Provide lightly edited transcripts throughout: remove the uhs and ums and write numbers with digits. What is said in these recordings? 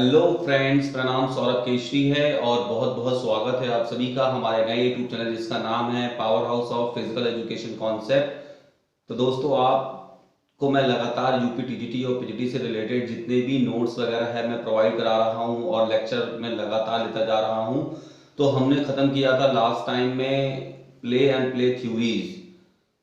Hello friends, मेरा नाम सौरभ केशरी है और बहुत बहुत स्वागत है आप सभी का हमारे नए यूट्यूब चैनल जिसका नाम है power house of physical education concept. तो दोस्तों, आपको मैं लगातार यूपी टीजीटी और पीजीटी से रिलेटेड जितने भी नोट्स वगैरह है मैं प्रोवाइड करा रहा हूँ और लेक्चर में लगातार लेता जा रहा हूँ। तो हमने ख़त्म किया था लास्ट टाइम में प्ले एंड प्ले थ्योरीज।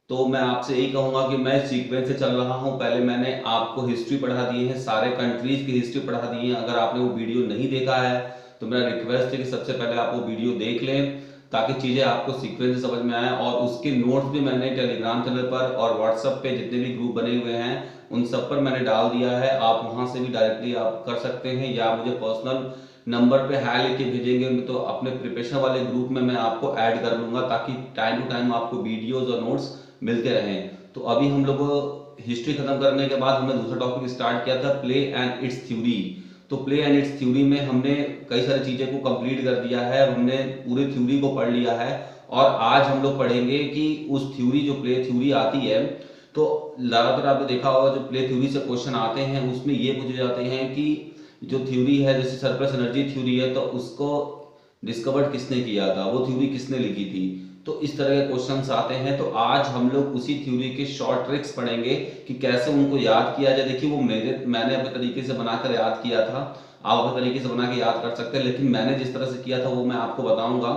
तो मैं आपसे यही कहूंगा कि मैं सीक्वेंस से चल रहा हूं। पहले मैंने आपको हिस्ट्री पढ़ा दी है, सारे कंट्रीज की हिस्ट्री पढ़ा दी है। अगर आपने वो वीडियो नहीं देखा है तो मेरा रिक्वेस्ट है कि सबसे पहले आप वो वीडियो देख लें ताकि चीज़ें आपको सीक्वेंस से समझ में आए। और उसके नोट्स भी मैंने टेलीग्राम चैनल पर और व्हाट्सएप पे जितने भी ग्रुप बने हुए हैं उन सब पर मैंने डाल दिया है। आप वहां से भी डायरेक्टली आप कर सकते हैं या मुझे पर्सनल नंबर पे हाई लिख के भेजेंगे तो अपने प्रिपरेशन वाले ग्रुप में मैं आपको ऐड कर लूंगा ताकि टाइम टू टाइम आपको वीडियोस और नोट्स मिलते रहें। तो अभी हम लोग हिस्ट्री खत्म करने के बाद हमने दूसरा टॉपिक स्टार्ट किया था प्ले एंड इट्स थ्योरी। तो प्ले एंड इट्स थ्योरी में हमने कई सारी चीज़ें को कंप्लीट कर दिया है, हमने पूरी थ्योरी को पढ़ लिया है। और आज हम लोग पढ़ेंगे कि उस थ्योरी जो प्ले थ्योरी आती है, तो ज़्यादातर आपने देखा होगा जो प्ले थ्योरी से क्वेश्चन आते हैं उसमें ये पूछे जाते हैं कि जो थ्योरी है जैसे सरप्लस एनर्जी थ्योरी है तो उसको डिस्कवर्ड किसने किया था, वो थ्योरी किसने लिखी थी। तो इस तरह के क्वेश्चंस आते हैं। तो आज हम लोग उसी थ्योरी के शॉर्ट ट्रिक्स पढ़ेंगे कि कैसे उनको याद किया जाए। देखिए, वो मैंने अपने तरीके से बनाकर याद किया था, आप अपने तरीके से बना के याद कर सकते हैं, लेकिन मैंने जिस तरह से किया था वो मैं आपको बताऊंगा।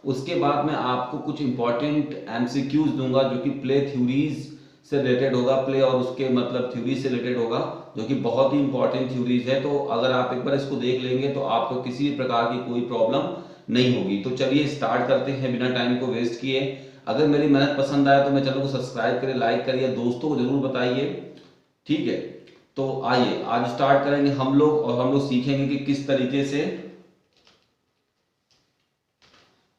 उसके बाद मैं आपको कुछ इंपॉर्टेंट एमसीक्यूज दूंगा जो कि प्ले थ्योरीज से रिलेटेड होगा, प्ले और उसके मतलब थ्योरी से रिलेटेड होगा, जो कि बहुत ही इंपॉर्टेंट थ्योरीज है। तो अगर आप एक बार इसको देख लेंगे तो आपको किसी भी प्रकार की कोई प्रॉब्लम नहीं होगी। तो चलिए स्टार्ट करते हैं बिना टाइम को वेस्ट किए। अगर मेरी मेहनत पसंद आए तो मेरे चैनल को सब्सक्राइब करिए, लाइक करिए, दोस्तों को जरूर बताइए, ठीक है। तो आइए आज स्टार्ट करेंगे हम लोग और हम लोग सीखेंगे कि किस तरीके से।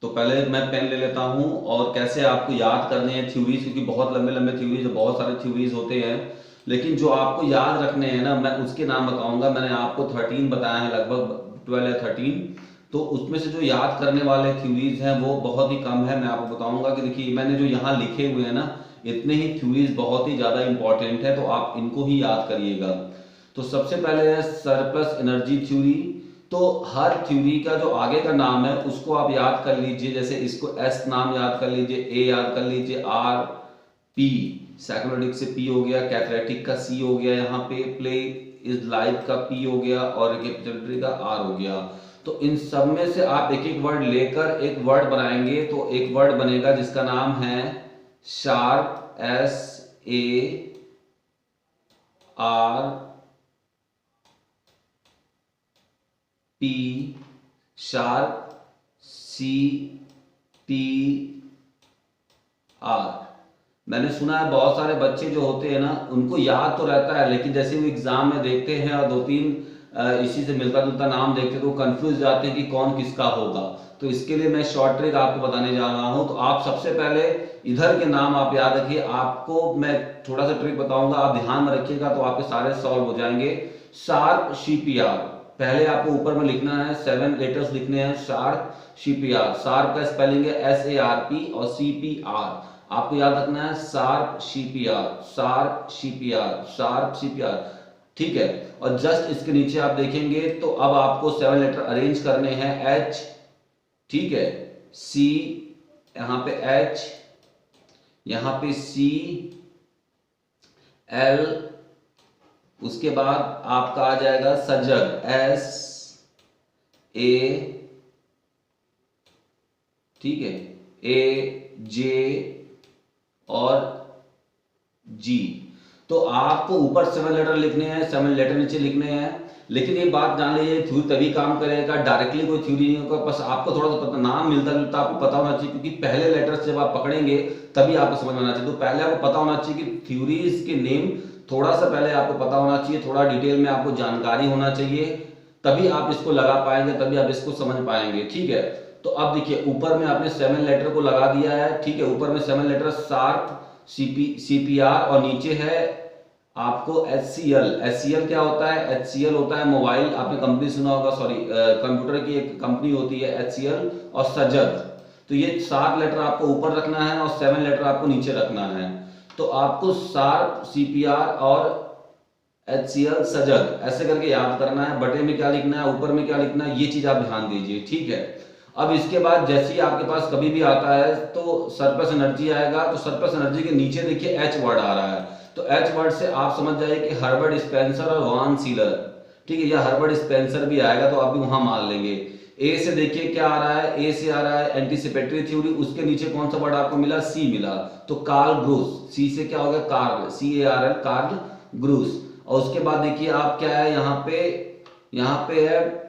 तो पहले मैं पेन ले लेता हूं और कैसे आपको याद करने हैं थ्योरीज, क्योंकि बहुत लंबे लंबे थ्योरीज, बहुत सारे थ्योरीज होते हैं, लेकिन जो आपको याद रखने हैं ना मैं उसके नाम बताऊंगा। मैंने आपको 13 बताया है, लगभग 12 या 13। तो उसमें से जो याद करने वाले थ्योरीज हैं वो बहुत ही कम है। मैं आपको बताऊंगा कि देखिए मैंने जो यहाँ लिखे हुए हैं ना, इतने ही थ्योरीज बहुत ही ज्यादा इंपॉर्टेंट है, तो आप इनको ही याद करिएगा। तो सबसे पहले है सरप्लस एनर्जी थ्योरी। तो हर थ्योरी का जो आगे का नाम है उसको आप याद कर लीजिए। जैसे इसको एस नाम याद कर लीजिए, ए याद कर लीजिए, आर पी, साइक्लोटिक से पी हो गया, कैथलेटिक का सी हो गया, यहाँ पे प्ले इज लाइफ का पी हो गया और रिकेपिटुलेटरी का आर हो गया। तो इन सब में से आप एक एक वर्ड लेकर एक वर्ड बनाएंगे। तो एक वर्ड बनेगा जिसका नाम है sharp, S A R P, sharp, C P R. मैंने सुना है बहुत सारे बच्चे जो होते हैं ना उनको याद तो रहता है, लेकिन जैसे वो एग्जाम में देखते हैं और दो तीन इसी से मिलता जुलता नाम देखते हैं तो कंफ्यूज जाते हैं कि कौन किसका होगा। तो इसके लिए मैं शॉर्ट ट्रिक आपको बताने जा रहा हूं। तो आप सबसे पहले इधर के नाम आप याद रखिए। आपको मैं थोड़ा सा ट्रिक बताऊंगा, आप ध्यान में रखिएगा तो आपके सारे सॉल्व हो जाएंगे। शार्प, सीपीआर, पहले आपको ऊपर में लिखना है, 7 लेटर्स लिखने हैं, शार्प सीपीआर। शार्प का स्पेलिंग है SARP और CPR। आपको याद रखना है sharp CPR, sharp CPR, sharp CPR, ठीक है। और जस्ट इसके नीचे आप देखेंगे तो अब आपको 7 लेटर अरेंज करने हैं। H, ठीक है, C, यहां पे H, यहां पे C, L, उसके बाद आपका आ जाएगा सजग, S A, ठीक है, A J और G। तो आपको ऊपर 7 लेटर लिखने हैं, 7 लेटर नीचे लिखने हैं। लेकिन ये बात जान लीजिए थ्योरी तभी काम करेगा, डायरेक्टली कोई थ्योरी नहीं होगा। बस आपको थोड़ा सा पता, नाम मिलता जुलता आपको पता होना चाहिए, क्योंकि पहले लेटर से जब आप पकड़ेंगे तभी आपको समझ में आना चाहिए। तो पहले आपको पता होना चाहिए कि थ्योरीज के नेम थोड़ा सा पहले आपको पता होना चाहिए, थोड़ा डिटेल में आपको जानकारी होना चाहिए, तभी आप इसको लगा पाएंगे, तभी आप इसको समझ पाएंगे, ठीक है। तो अब देखिए ऊपर में आपने 7 लेटर को लगा दिया है, ठीक है। ऊपर में 7 लेटर शार्प, CPR और नीचे है आपको HCL। HCL क्या होता है? HCL होता है मोबाइल, आपने कंपनी सुना होगा, सॉरी कंप्यूटर की एक कंपनी होती है HCL। और सजग, तो ये 7 लेटर आपको ऊपर रखना है और 7 लेटर आपको नीचे रखना है। तो आपको शार्प, CPR और HCl सजग, ऐसे करके याद करना है। बटे में क्या लिखना है, ऊपर में क्या लिखना है, ये चीज आप ध्यान दीजिए, ठीक है। अब इसके बाद जैसे ही आपके पास कभी भी आता है तो सरप्लस एनर्जी आएगा, तो सरप्लस एनर्जी के नीचे देखिए H वर्ड आ रहा है, तो H वर्ड से आप समझ जाइए कि हर्बर्ट स्पेंसर और वान सीलर, ठीक है, या हर्बर्ट स्पेंसर भी आएगा तो आप भी वहां मान लेंगे। ए से देखिए क्या आ रहा है, ए से आ रहा है एंटीसिपेटरी थ्योरी, उसके नीचे कौन सा वर्ड आपको मिला, सी मिला, तो कार्ल ग्रूस, सी से क्या हो गया कार्ल, CARL, कार्ल ग्रूस। और उसके बाद देखिए आप क्या है यहाँ पे है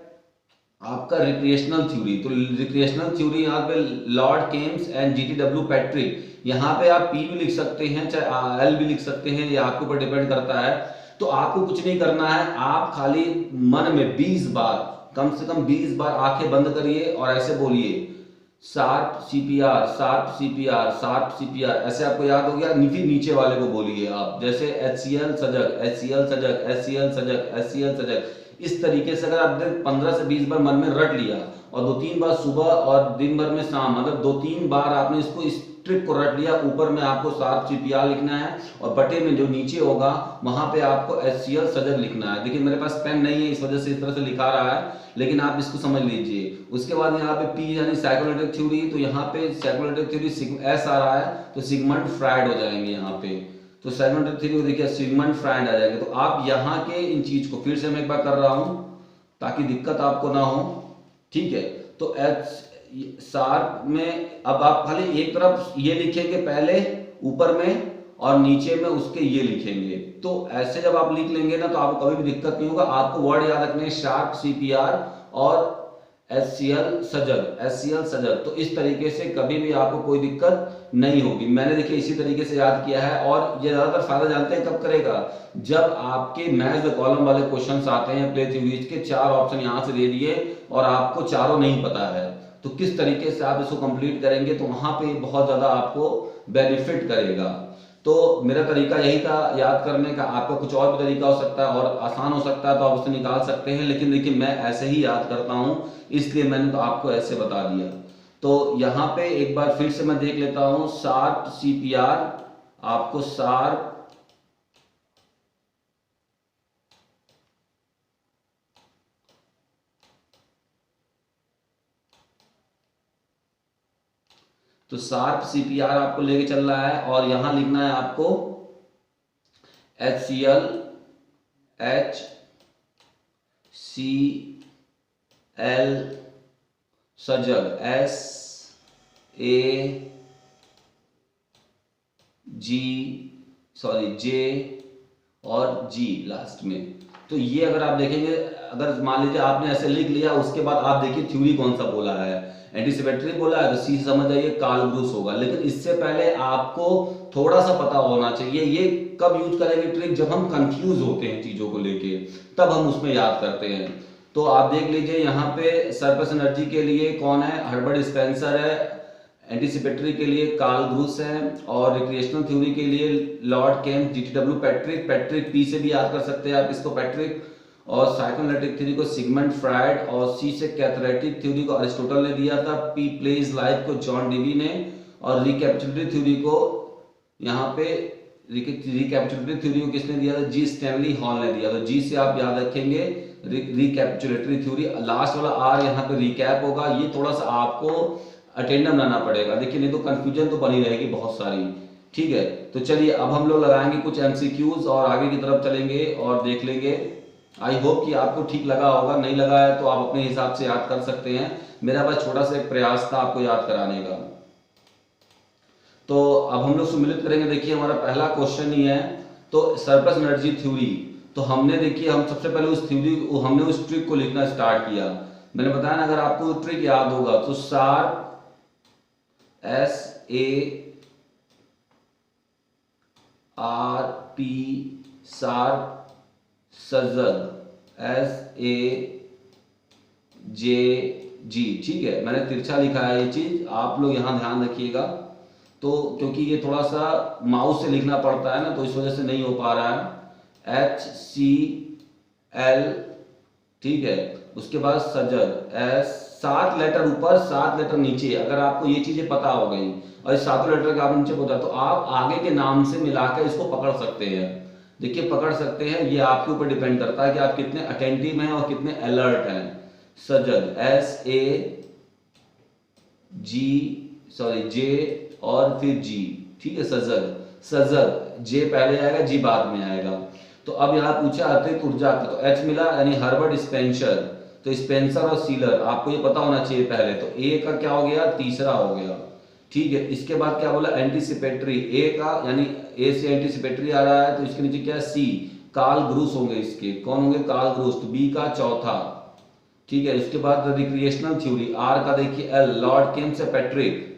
आपका रिक्रिएशनल थ्योरी, तो रिक्रिएशनल थ्योरी यहाँ पे Lord Kemps and GTW Patrick, यहाँ पे आप पी भी लिख सकते हैं चाहे एल भी लिख सकते हैं, ये आपके ऊपर डिपेंड करता है। तो आपको कुछ नहीं करना है, आप खाली मन में 20 बार, कम से कम 20 बार आंखें बंद करिए और ऐसे बोलिए sharp CPR, sharp CPR, sharp CPR, ऐसे आपको याद हो गया। फिर नीचे वाले को बोलिए आप, जैसे HCl सजग, HCl सजग, HCl सजग, HCl सजग। इस तरीके से अगर आपने 15 से 20 बार मन में रट लिया और 2-3 बार सुबह और दिन भर में शाम, मतलब 2-3 बार आपने इसको इस ट्रिक को रट लिया, ऊपर में आपको शार्प CPR लिखना है और बटे में जो नीचे होगा वहां पे आपको HCl सजग लिखना है। देखिए मेरे पास पेन नहीं है, इस वजह से इस तरह से लिखा रहा है, लेकिन आप इसको समझ लीजिए। उसके बाद यहाँ पे P यानी साइकोलैटिक थ्योरी, तो यहाँ पे साइकोलैटिक थ्योरी S आ रहा है तो सिगमंड फ्रायड हो जाएंगे यहाँ पे, तो साइकोलैटिक थ्योरी को देखिए सिगमंड फ्रायड आ जाएंगे। तो आप यहाँ के इन चीज को फिर से मैं एक बार कर रहा हूँ ताकि दिक्कत आपको ना हो, ठीक है। तो H शार्प में अब आप खाली एक तरफ ये लिखेंगे पहले ऊपर में और नीचे में उसके ये लिखेंगे, तो ऐसे जब आप लिख लेंगे ना तो आपको कभी भी दिक्कत नहीं होगा। आपको वर्ड याद रखने हैं शार्प CPR और HCl सजग, HCl सजग, तो इस तरीके से कभी भी आपको कोई दिक्कत नहीं होगी। मैंने देखिए इसी तरीके से याद किया है, और ये ज्यादातर फायदा जानते हैं कब करेगा, जब आपके मैच द कॉलम वाले क्वेश्चंस आते हैं प्ले थ्योरीज के, 4 ऑप्शन यहां से दे दिए और आपको चारों नहीं पता है, तो किस तरीके से आप इसको कंप्लीट करेंगे, तो वहां पे बहुत ज्यादा आपको बेनिफिट करेगा। तो मेरा तरीका यही था याद करने का, आपका कुछ और भी तरीका हो सकता है और आसान हो सकता है तो आप उसे निकाल सकते हैं, लेकिन देखिए मैं ऐसे ही याद करता हूं इसलिए मैंने तो आपको ऐसे बता दिया। तो यहाँ पे एक बार फिर से मैं देख लेता हूं, शार्प CPR, आपको शार्प तो शार्प CPR आपको लेके चल रहा है और यहां लिखना है आपको HCl सजग, J और G लास्ट में। तो ये अगर आप देखेंगे, अगर मान लीजिए आपने ऐसे लिख लिया, उसके बाद आप देखिए थ्योरी कौन सा बोला है, एंटीसिपेटरी बोला है तो सी समझ जाइए कार्ल ग्रूस होगा। लेकिन इससे पहले आपको थोड़ा सा पता होना चाहिए, ये कब यूज करेंगे ट्रिक, जब हम कंफ्यूज होते हैं चीजों को लेके, तब हम उसमें याद करते हैं। तो आप देख लीजिए यहाँ पे सरप्लस एनर्जी के लिए कौन है, हर्बर्ट स्पेंसर है, एंटीसिपेटरी के लिए कार्ल ग्रूस है, और रिक्रिएशनल थ्योरी के लिए Lord Kemps, GTW Patrick, Patrick P से भी याद कर सकते हैं आप इसको पैट्रिक, और साइकोएनालिटिक थ्योरी को सिगमंड फ्रायड, और सी से कैथरेटिक थ्योरी को अरिस्टोटल ने दिया था, पी प्लेज लाइफ को जॉन डेवी ने, और रिकैपिचुलेटरी थ्योरी को यहाँ पे रिकैपिचुलेटरी थ्योरी को किसने दिया था, जी स्टैनली हॉल ने दिया। तो जी से आप याद रखेंगे रिकैपिचुलेटरी थ्योरी, लास्ट वाला आर यहाँ पे रिकैप होगा, ये थोड़ा सा आपको अटेंडम लाना पड़ेगा, देखिए नहीं तो कंफ्यूजन तो बनी रहेगी बहुत सारी, ठीक है। तो चलिए अब हम लोग लगाएंगे कुछ MCQs और आगे की तरफ चलेंगे और देख लेंगे। आई होप कि आपको ठीक लगा होगा, नहीं लगा है तो आप अपने हिसाब से याद कर सकते हैं, मेरा बस छोटा सा एक प्रयास था आपको याद कराने का। तो अब हम लोग सम्मिलित करेंगे, देखिए हमारा पहला क्वेश्चन ही है, तो सरप्लस एनर्जी थ्योरी, तो हमने देखिए हम सबसे पहले उस थ्योरी, हमने उस ट्रिक को लिखना स्टार्ट किया। मैंने बताया ना, अगर आपको ट्रिक याद होगा तो शार्प SARP शार्प सजग SAJG, ठीक है, मैंने तिरछा लिखा है ये चीज, आप लोग यहां ध्यान रखिएगा। तो क्योंकि ये थोड़ा सा माउस से लिखना पड़ता है ना, तो इस वजह से नहीं हो पा रहा है। HCl, ठीक है, उसके बाद सजग, 7 लेटर ऊपर 7 लेटर नीचे, अगर आपको ये चीजें पता हो गई और इस 7 लेटर का आप नीचे पता, तो आप आगे के नाम से मिलाकर इसको पकड़ सकते हैं। देखिए पकड़ सकते हैं, ये आपके ऊपर डिपेंड करता है कि आप कितने अटेंटिव हैं और कितने अलर्ट हैं। सजग, जे और फिर जी, ठीक है, सजग, सजग, जे पहले आएगा, जी बाद में आएगा। तो अब यहाँ पूछा अतिरिक्त ऊर्जा का, तो एच मिला यानी हर्बर्ट स्पेंसर, तो स्पेंसर और सीलर आपको ये पता होना चाहिए पहले। तो ए का क्या हो गया, तीसरा हो गया, ठीक है। इसके बाद क्या बोला, एंटीसिपेटरी, ए का यानी ए से एंटीसिपेटरी आ रहा है, तो इसके नीचे क्या है, सी, कार्ल ग्रूस होंगे इसके, कौन होंगे, कार्ल ग्रूस, तो बी का चौथा, ठीक है। इसके बाद रिक्रिएशनल थ्योरी, आर का देखिए एल, लॉर्ड किम्सेपेट्रिक,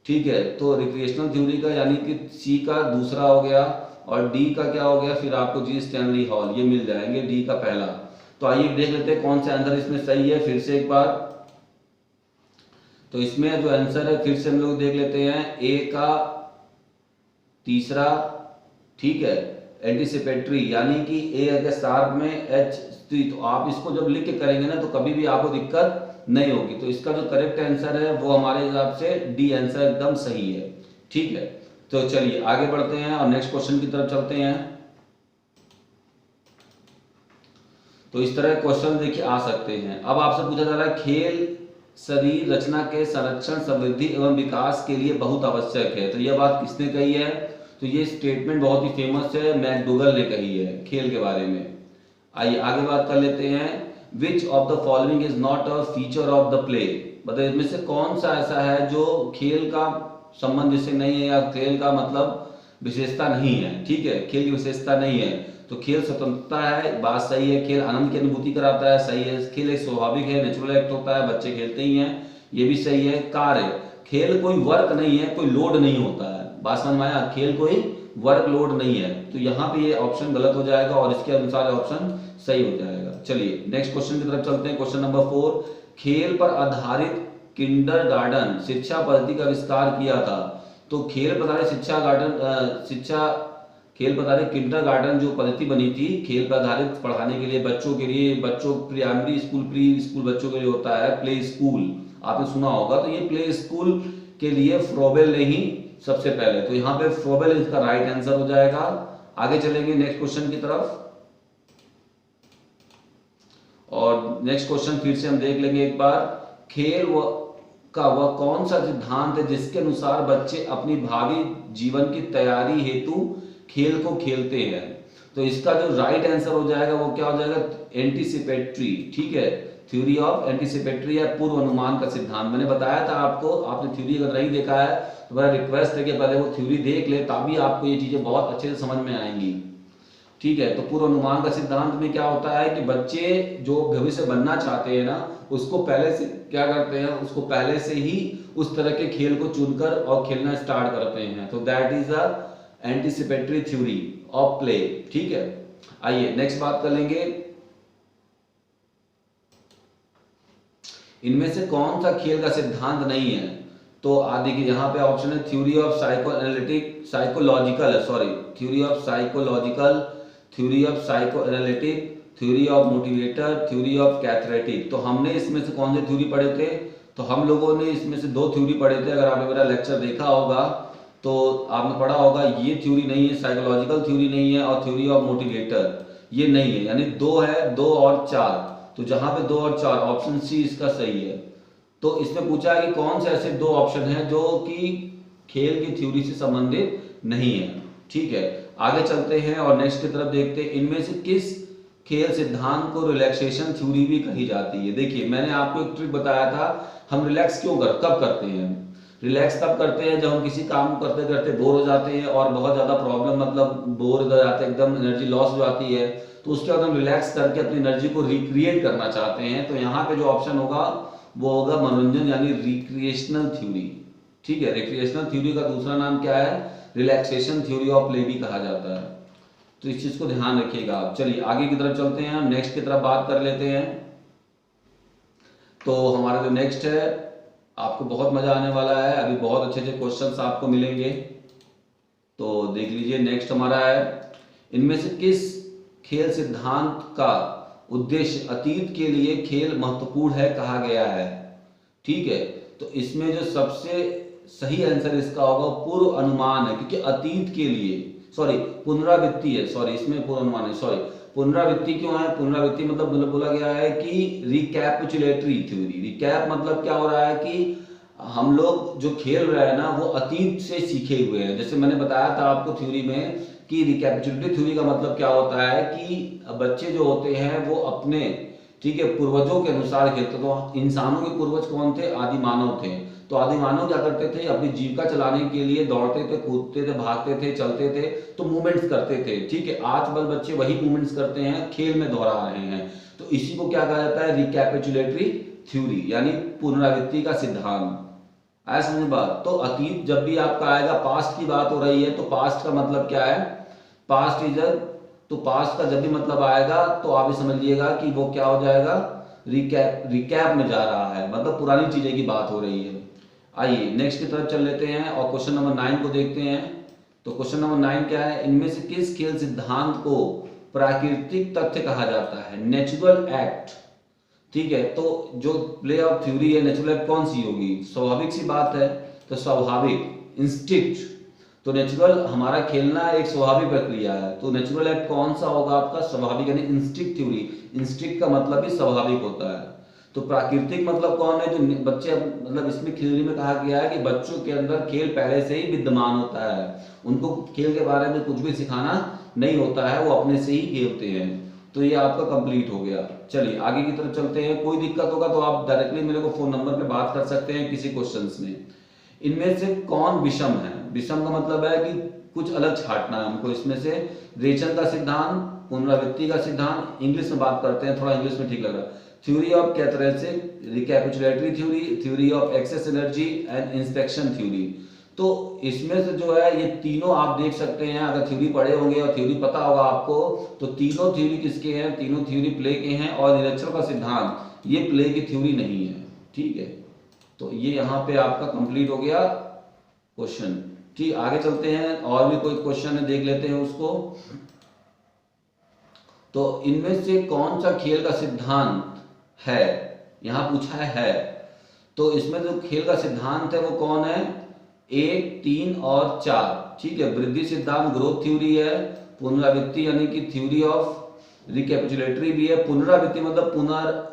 ठीक है। तो रिक्रिएशनल थ्योरी का यानी कि सी का दूसरा हो गया, और डी का क्या हो गया, फिर आपको जी स्टैनली हॉल, ये मिल जाएंगे, डी का पहला। तो आइए देख लेते हैं कौन सा आंसर इसमें सही है फिर से एक बार। तो इसमें जो आंसर है फिर से हम लोग देख लेते हैं, ए का तीसरा, ठीक है, एंटीसिपेटरी यानी कि ए अगर शार्प में एच, तो आप इसको जब लिख के करेंगे ना तो कभी भी आपको दिक्कत नहीं होगी। तो इसका जो करेक्ट आंसर है वो हमारे हिसाब से डी आंसर एकदम सही है, ठीक है। तो चलिए आगे बढ़ते हैं और नेक्स्ट क्वेश्चन की तरफ चलते हैं। तो इस तरह क्वेश्चन देखिए आ सकते हैं। अब आपसे पूछा जा रहा है, खेल शरीर रचना के संरक्षण, समृद्धि एवं विकास के लिए बहुत आवश्यक है। तो यह बात किसने कही है, तो ये स्टेटमेंट बहुत ही फेमस है, मैकडूगल ने कही है खेल के बारे में। आइए आगे बात कर लेते हैं, which of the following is not a feature of the play, मतलब इसमें से कौन सा ऐसा है जो खेल का संबंध जिससे नहीं है, या खेल का मतलब विशेषता नहीं है, ठीक है, खेल की विशेषता नहीं है। तो खेल स्वतंत्रता है, बात सही है। खेल आनंद की अनुभूति कराता है, सही है। खेल एक स्वाभाविक है, नेचुरल एक्ट होता है, बच्चे खेलते ही हैं, ये भी सही है। कार्य, खेल कोई वर्क नहीं है, कोई लोड नहीं होता है, बात समझ में आया, खेल कोई वर्क लोड नहीं है। तो यहाँ पे ये ऑप्शन गलत हो जाएगा और इसके अनुसार ऑप्शन सही हो जाएगा। चलिए नेक्स्ट क्वेश्चन की तरफ चलते हैं। क्वेश्चन नंबर 4, खेल पर आधारित किंडरगार्टन शिक्षा पद्धति का आविष्कार किया था। तो खेल पर आधारित खेल पर आधारित किंडरगार्टन जो पद्धति बनी थी खेल पर आधारित पढ़ाने के लिए, बच्चों के लिए, बच्चों प्राइमरी स्कूल, प्री स्कूल बच्चों के लिए होता है, प्ले स्कूल आपने सुना होगा। तो ये प्ले स्कूल के लिए फ्रोबेल ने ही सबसे पहले, तो यहाँ पे फ्रोबेल इसका राइट आंसर हो जाएगा। आगे चलेंगे नेक्स्ट क्वेश्चन की तरफ, और नेक्स्ट क्वेश्चन फिर से हम देख लेंगे एक बार। खेल का वह कौन सा सिद्धांत है जिसके अनुसार बच्चे अपनी भावी जीवन की तैयारी हेतु खेल को खेलते हैं। तो इसका जो राइट आंसर हो जाएगा वो क्या हो जाएगा, एंटीसिपेटरी, ठीक है, थ्योरी ऑफ एंटीसिपेटरी या पूर्व अनुमान का सिद्धांत। मैंने बताया था आपको, आपने थ्योरी अगर नहीं देखा है तो मेरा रिक्वेस्ट है कि पहले वो थ्योरी देख ले, तभी आपको ये चीजें बहुत अच्छे से समझ में आएंगी, ठीक है। तो पूर्व अनुमान का सिद्धांत में क्या होता है कि बच्चे जो भविष्य बनना चाहते हैं ना, उसको पहले से क्या करते हैं, उसको पहले से ही उस तरह के खेल को चुनकर और खेलना स्टार्ट करते हैं। तो that is a anticipatory theory of play, ठीक है। आइए नेक्स्ट बात कर लेंगे, इनमें से कौन सा खेल का सिद्धांत नहीं है। तो देखिए यहाँ पे ऑप्शन है theory of psychological, theory of psychological, theory of psycho analytic, theory of motivator, theory of cathartic. तो हमने इसमें से कौन से थ्योरी पढ़े थे, तो हम लोगों ने इसमें से 2 थ्योरी पढ़े थे। अगर आपने मेरा लेक्चर देखा होगा तो आपने पढ़ा होगा, ये थ्योरी नहीं है, साइकोलॉजिकल थ्योरी नहीं है, और थ्योरी ऑफ मोटिवेटर ये नहीं है, यानी 2 है, 2 और 4। तो जहां पे 2 और 4 ऑप्शन सी इसका सही है। तो इसमें पूछा है कि कौन से ऐसे 2 ऑप्शन हैं जो कि खेल की थ्योरी से संबंधित नहीं है, ठीक है। आगे चलते हैं और नेक्स्ट की तरफ देखते हैं, इनमें से किस खेल सिद्धांत को रिलैक्सेशन थ्योरी भी कही जाती है। देखिए मैंने आपको एक ट्रिक बताया था, हम रिलैक्स कब करते हैं, रिलैक्स तब करते हैं जब हम किसी काम करते करते बोर हो जाते हैं और बहुत ज्यादा प्रॉब्लम, मतलब बोर हो जाते हैं, एकदम एनर्जी लॉस हो जाती है, तो उसके बाद हम रिलैक्स करके अपनी एनर्जी को रिक्रिएट करना चाहते हैं। तो यहाँ पे जो ऑप्शन होगा वो होगा मनोरंजन यानी रिक्रिएशनल थ्योरी, ठीक है। रिक्रिएशनल थ्योरी का दूसरा नाम क्या है, रिलैक्सेशन थ्योरी ऑफ प्ले भी कहा जाता है। तो इस चीज को ध्यान रखिएगा आप। चलिए आगे की तरफ चलते हैं, नेक्स्ट की तरफ बात कर लेते हैं। तो हमारा जो नेक्स्ट है आपको बहुत मजा आने वाला है, अभी बहुत अच्छे अच्छे क्वेश्चंस आपको मिलेंगे। तो देख लीजिए नेक्स्ट हमारा है, इनमें से किस खेल सिद्धांत का उद्देश्य अतीत के लिए खेल महत्वपूर्ण है कहा गया है, ठीक है। तो इसमें जो सबसे सही आंसर इसका होगा पूर्व अनुमान है, क्योंकि अतीत के लिए सॉरी पुनरावृत्ति है, सॉरी इसमें पूर्वानुमान है, सॉरी पुनरावृत्ति क्यों है, पुनरावृत्ति मतलब बोला गया है कि रिकैपिचुलेटरी थ्योरी। रिकैप मतलब क्या हो रहा है कि हम लोग जो खेल रहे हैं ना वो अतीत से सीखे हुए हैं। जैसे मैंने बताया था आपको थ्योरी में कि रिकैपिचुलेटरी थ्योरी का मतलब क्या होता है कि बच्चे जो होते हैं वो अपने, ठीक है, पूर्वजों के अनुसार खेलते। तो इंसानों के पूर्वज कौन थे, आदि मानव थे। तो आदि मानव क्या करते थे, अपनी जीविका चलाने के लिए दौड़ते थे, कूदते थे, भागते थे, चलते थे, तो मूवमेंट्स करते थे, ठीक है। आज बल बच्चे वही मूवमेंट्स करते हैं, खेल में दोहरा रहे हैं। तो इसी को क्या कहा जाता है, रिकैपिचुलेटरी थ्योरी, यानी पुनरावृत्ति का सिद्धांत। आया समझ बात। तो अतीत जब भी आपका आएगा, पास्ट की बात हो रही है तो पास्ट का मतलब क्या है, पास्ट इज तो पास्ट का जब भी मतलब आएगा तो आप ये समझिएगा कि वो क्या हो जाएगा, रिकैप में जा रहा है, मतलब पुरानी चीजें की बात हो रही है। आइए नेक्स्ट की तरफ चल लेते हैं और क्वेश्चन नंबर 9 को देखते हैं। तो क्वेश्चन नंबर 9 क्या है, इनमें से किस खेल सिद्धांत को प्राकृतिक तथ्य कहा जाता है, नेचुरल एक्ट, ठीक है। तो जो प्ले ऑफ थ्योरी है, नेचुरल एक्ट कौन सी होगी, स्वाभाविक सी बात है, तो स्वाभाविक इंस्टिंक्ट। तो नेचुरल हमारा खेलना एक स्वाभाविक प्रक्रिया है, तो नेचुरल एक्ट कौन सा होगा आपका, स्वाभाविक, यानी इंस्टिंक्ट थ्योरी। इंस्टिंक्ट का मतलब भी स्वाभाविक होता है। तो प्राकृतिक मतलब कौन है, जो बच्चे, मतलब इसमें थ्योरी में कहा गया है कि बच्चों के अंदर खेल पहले से ही विद्यमान होता है, उनको खेल के बारे में कुछ भी सिखाना नहीं होता है, वो अपने से ही खेलते हैं। तो ये आपका कंप्लीट हो गया। चलिए आगे की तरफ चलते हैं। कोई दिक्कत होगा तो आप डायरेक्टली मेरे को फोन नंबर पे बात कर सकते हैं किसी क्वेश्चंस में। इनमें से कौन विषम है, विषम का मतलब है कि कुछ अलग छांटना है हमको इसमें से। रेचन का सिद्धांत, पुनरावृत्ति का सिद्धांत, इंग्लिश में बात करते हैं, थोड़ा इंग्लिश में ठीक लग रहा है। Theory of cathartic, recapitulatory theory, theory of excess energy and inspection theory. तो इसमें से जो है ये तीनों आप देख सकते हैं, अगर थ्योरी पढ़े होंगे और थ्योरी पता होगा आपको, तो तीनों थ्योरी किसके हैं, तीनों थ्योरी प्ले के हैं। और निरीक्षण का सिद्धांत ये प्ले की थ्योरी नहीं है, ठीक है। तो ये यहाँ पे आपका कंप्लीट हो गया क्वेश्चन। ठीक, आगे चलते हैं, और भी कोई क्वेश्चन है देख लेते हैं उसको। तो इनमें से कौन सा खेल का सिद्धांत है, यहां पूछा है। तो इसमें जो खेल का सिद्धांत है वो कौन है, 1, 3 और 4, ठीक है। वृद्धि सिद्धांत ग्रोथ थ्योरी है, पुनरावृत्ति यानी कि थ्योरी ऑफ रिकैपिचुलेटरी भी है। पुनरावृत्ति मतलब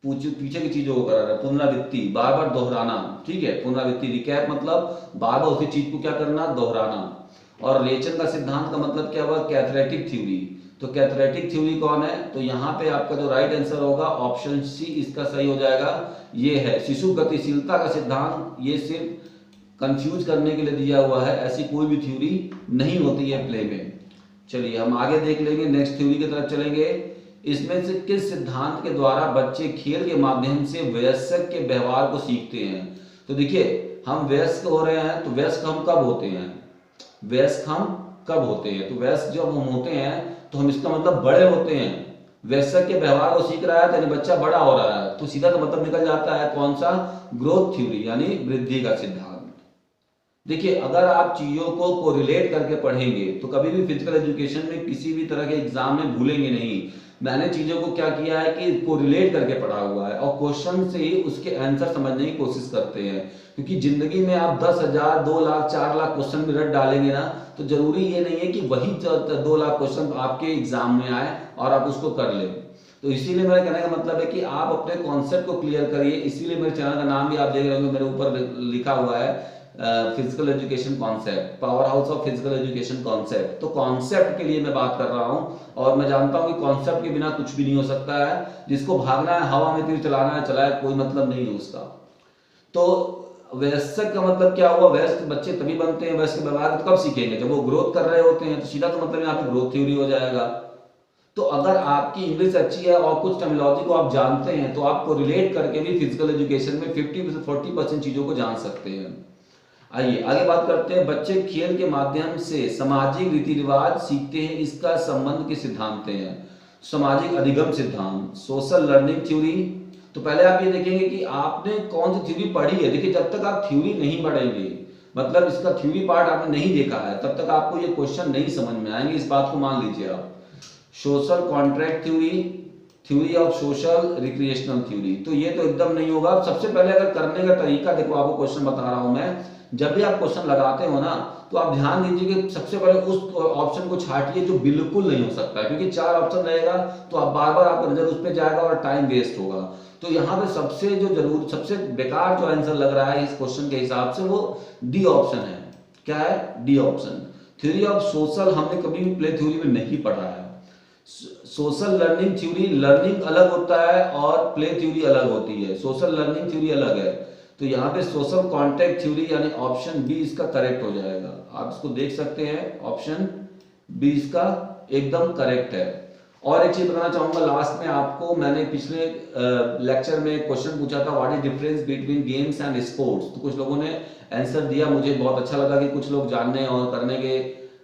पीछे की चीजों को करा रहा है, पुनरावृत्ति बार बार दोहराना, ठीक है। पुनरावृत्ति, रिकैप मतलब बार बार उसी चीज को क्या करना, दोहराना। और रेचन का सिद्धांत का मतलब क्या हुआ, कैथरेटिक थ्योरी। तो कैथरेटिक थ्योरी कौन है, तो यहाँ पे आपका जो राइट आंसर होगा ऑप्शन सी इसका सही हो जाएगा, ये है शिशु गतिशीलता का सिद्धांत। ये सिर्फ कंफ्यूज करने के लिए दिया हुआ है, ऐसी कोई भी थ्योरी नहीं होती है प्ले में। चलिए हम आगे देख लेंगे, नेक्स्ट थ्योरी की तरफ चलेंगे। इसमें से किस सिद्धांत के द्वारा बच्चे खेल के माध्यम से वयस्क के व्यवहार को सीखते हैं। तो देखिए हम वयस्क हो रहे हैं, तो वयस्क हम कब होते हैं, वयस्क हम कब होते हैं, तो वयस्क जब हम होते हैं तो हम, इसका मतलब बड़े होते हैं। वयस्क के व्यवहार को सीख रहा है यानी बच्चा बड़ा हो रहा है, तो सीधा तो मतलब निकल जाता है कौन सा, ग्रोथ थ्योरी यानी वृद्धि का सिद्धांत। देखिए अगर आप चीजों को कोरिलेट करके पढ़ेंगे तो कभी भी फिजिकल एजुकेशन में किसी भी तरह के एग्जाम में भूलेंगे नहीं। मैंने चीजों को क्या किया है कि कोरिलेट करके पढ़ा हुआ है, और क्वेश्चन से ही उसके आंसर समझने की कोशिश करते हैं। क्योंकि जिंदगी में आप 10,000, 2 लाख, 4 लाख क्वेश्चन भी रट डालेंगे ना, तो जरूरी ये नहीं है कि वही 2 लाख क्वेश्चन आपके एग्जाम में आए और आप उसको कर लें। तो इसीलिए मेरा कहने का मतलब है कि आप अपने कॉन्सेप्ट को क्लियर करिए। इसीलिए मेरे चैनल का नाम भी आप देख रहे होंगे, मेरे ऊपर लिखा हुआ है physical education concept, power house of physical education concept. तो कॉन्सेप्ट के लिए मैं बात कर रहा हूं, और मैं जानता हूं कि कॉन्सेप्ट के बिना कुछ भी नहीं हो सकता है। जिसको भागना है, हवा में तीर चलाना है, चलाए, कोई मतलब नहीं है उसका। तो वयस्क का मतलब क्या हुआ, वयस्क बच्चे तभी बनते हैं, वयस्क व्यवहार कब सीखेंगे, जब वो ग्रोथ कर रहे होते हैं। तो सीधा तो मतलब यहाँ पे ग्रोथ थ्योरी हो जाएगा। तो अगर आपकी इंग्लिश अच्छी है और कुछ टर्मिनोलॉजी को आप जानते हैं, तो आपको रिलेट करके भी फिजिकल एजुकेशन में 50-40% चीजों को जान सकते हैं। आइए आगे बात करते हैं। बच्चे खेल के माध्यम से सामाजिक रीति रिवाज सीखते हैं, इसका संबंध किस सिद्धांत से है, सामाजिक अधिगम सिद्धांत, सोशल लर्निंग थ्योरी। तो पहले आप ये देखेंगे कि आपने कौन सी थ्योरी पढ़ी है। देखिए जब तक आप थ्योरी नहीं पढ़ेंगे, मतलब इसका थ्योरी पार्ट आपने नहीं देखा है, तब तक आपको ये क्वेश्चन नहीं समझ में आएंगे, इस बात को मान लीजिए आप। Social contract theory, theory of social recreational theory, तो ये तो एकदम नहीं होगा। सबसे पहले अगर करने का तरीका देखो, आपको क्वेश्चन बता रहा हूं मैं, जब भी आप क्वेश्चन लगाते हो ना तो आप ध्यान दीजिए कि सबसे पहले उस ऑप्शन को छाटिए जो बिल्कुल नहीं हो सकता है, क्योंकि 4 ऑप्शन रहेगा तो आप बार बार आपका नजर उस पर जाएगा और टाइम वेस्ट होगा। तो यहाँ पे सबसे बेकार जो आंसर लग रहा है इस क्वेश्चन के हिसाब से वो डी ऑप्शन है। क्या है? D option. Theory of social हमने कभी भी प्ले थ्योरी में नहीं पढ़ा है। सोशल लर्निंग थ्योरी, लर्निंग अलग होता है और प्ले थ्योरी अलग होती है। सोशल लर्निंग थ्योरी अलग है। तो यहाँ पे सोशल कॉन्टेक्ट थ्योरी यानी ऑप्शन बी इसका करेक्ट हो जाएगा। आप इसको देख सकते हैं, ऑप्शन बी इसका एकदम करेक्ट है। और एक चीज बताना चाहूंगा लास्ट में आपको, मैंने पिछले लेक्चर में क्वेश्चन पूछा था what is difference between games and sports, तो कुछ लोगों ने आंसर दिया। मुझे बहुत अच्छा लगा कि कुछ लोग जानने और करने के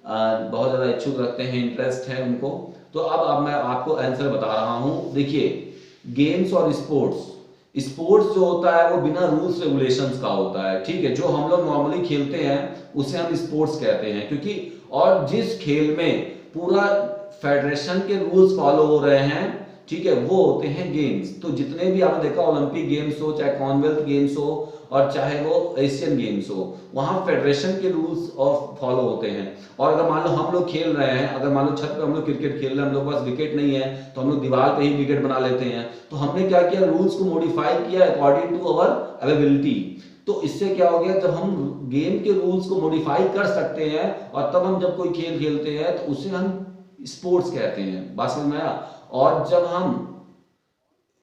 बहुत ज्यादा इच्छुक रखते हैं, इंटरेस्ट है उनको। तो अब मैं आपको आंसर बता रहा हूं। देखिए, गेम्स और स्पोर्ट्स जो होता है वो बिना रूल्स रेगुलेशंस का होता है, ठीक है। जो हम लोग नॉर्मली खेलते हैं उसे हम स्पोर्ट्स कहते हैं, क्योंकि और जिस खेल में पूरा फेडरेशन के रूल्स फॉलो हो रहे हैं, ठीक है, वो होते हैं गेम्स। तो जितने भी आपने देखा ओलंपिक गेम्स हो, चाहे कॉमनवेल्थ गेम्स हो और चाहे वो एशियन गेम्स हो, वहां फेडरेशन के रूल्स ऑफ फॉलो होते हैं। और अगर मान लो हम लोग खेल रहे हैं, अगर मान लो छत पे हम लोग क्रिकेट खेल रहे हैं, हम लोग पास विकेट नहीं है तो हम लोग दीवार पे ही विकेट बना लेते हैं। तो हमने क्या किया, रूल्स को मॉडिफाई किया अकॉर्डिंग टू अवर अवेलेबिलिटी। तो इससे क्या हो गया, जब हम गेम के रूल्स को मॉडिफाई कर सकते हैं और तब हम जब कोई खेल खेलते हैं तो उसे हम स्पोर्ट्स कहते हैं। बात समझ में आया? और जब हम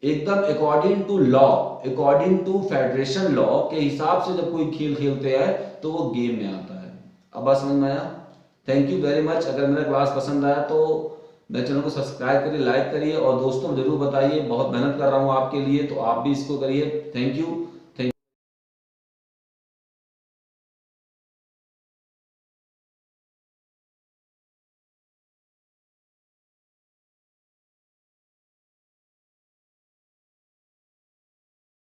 एकदम according to law, according to federation law के हिसाब से जब कोई खेल खेलते हैं तो वो गेम में आता है। अब बात समझ में आया? Thank you very much. अगर मेरा क्लास पसंद आया तो मेरे चैनल को सब्सक्राइब करिए, लाइक करिए और दोस्तों जरूर बताइए। बहुत मेहनत कर रहा हूं आपके लिए, तो आप भी इसको करिए। Thank you.